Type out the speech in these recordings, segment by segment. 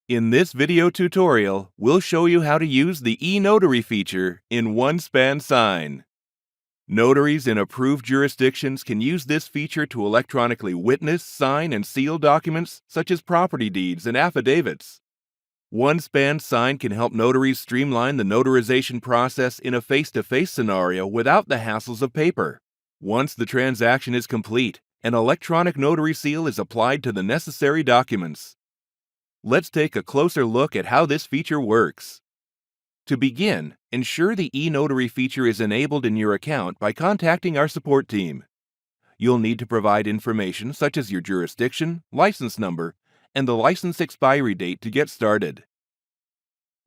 In this video tutorial, we'll show you how to use the eNotary feature in OneSpan Sign. Notaries in approved jurisdictions can use this feature to electronically witness, sign, and seal documents such as property deeds and affidavits. OneSpan Sign can help notaries streamline the notarization process in a face-to-face scenario without the hassles of paper. Once the transaction is complete, an electronic notary seal is applied to the necessary documents. Let's take a closer look at how this feature works. To begin, ensure the eNotary feature is enabled in your account by contacting our support team. You'll need to provide information such as your jurisdiction, license number, and the license expiry date to get started.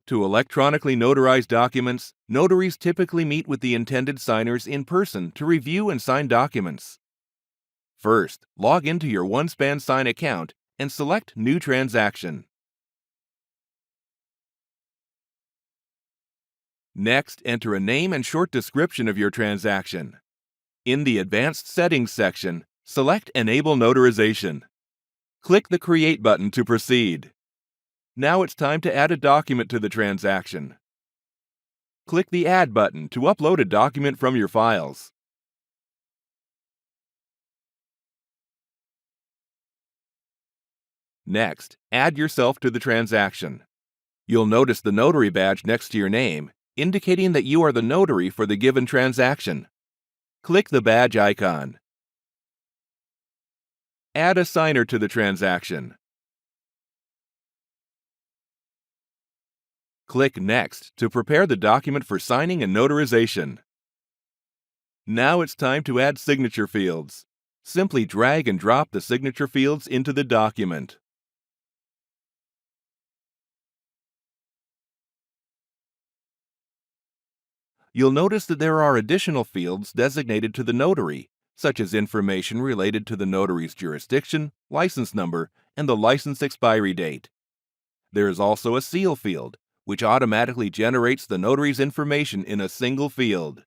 To electronically notarize documents, notaries typically meet with the intended signers in person to review and sign documents. First, log into your OneSpan Sign account and select New Transaction. Next, enter a name and short description of your transaction. In the Advanced Settings section, select Enable Notarization. Click the Create button to proceed. Now it's time to add a document to the transaction. Click the Add button to upload a document from your files. Next, add yourself to the transaction. You'll notice the notary badge next to your name, indicating that you are the notary for the given transaction. Click the badge icon. Add a signer to the transaction. Click Next to prepare the document for signing and notarization. Now it's time to add signature fields. Simply drag and drop the signature fields into the document. You'll notice that there are additional fields designated to the notary, such as information related to the notary's jurisdiction, license number, and the license expiry date. There is also a seal field, which automatically generates the notary's information in a single field.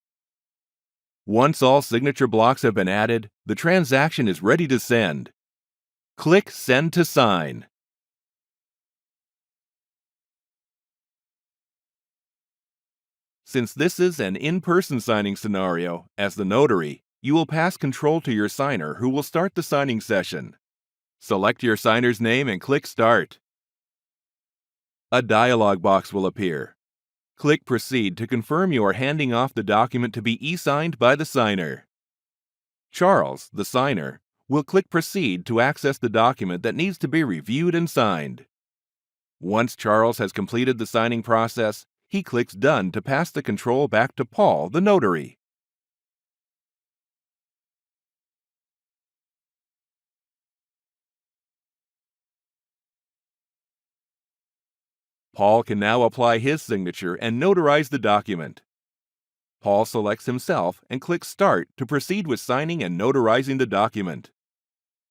Once all signature blocks have been added, the transaction is ready to send. Click Send to Sign. Since this is an in-person signing scenario, as the notary, you will pass control to your signer who will start the signing session. Select your signer's name and click Start. A dialog box will appear. Click Proceed to confirm you are handing off the document to be e-signed by the signer. Charles, the signer, will click Proceed to access the document that needs to be reviewed and signed. Once Charles has completed the signing process, he clicks Done to pass the control back to Paul, the notary. Paul can now apply his signature and notarize the document. Paul selects himself and clicks Start to proceed with signing and notarizing the document.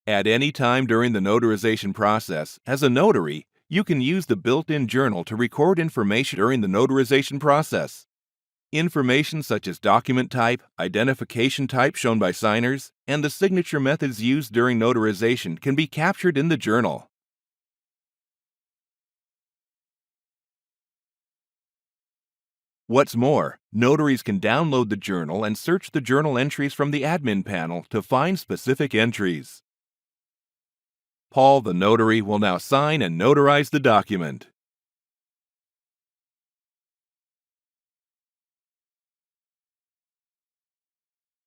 At any time during the notarization process, as a notary, you can use the built-in journal to record information during the notarization process. Information such as document type, identification type shown by signers, and the signature methods used during notarization can be captured in the journal. What's more, notaries can download the journal and search the journal entries from the admin panel to find specific entries. Paul, the notary, will now sign and notarize the document.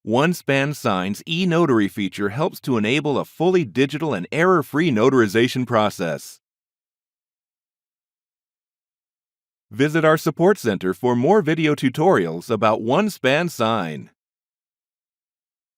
OneSpan Sign's eNotary feature helps to enable a fully digital and error-free notarization process. Visit our support center for more video tutorials about OneSpan Sign.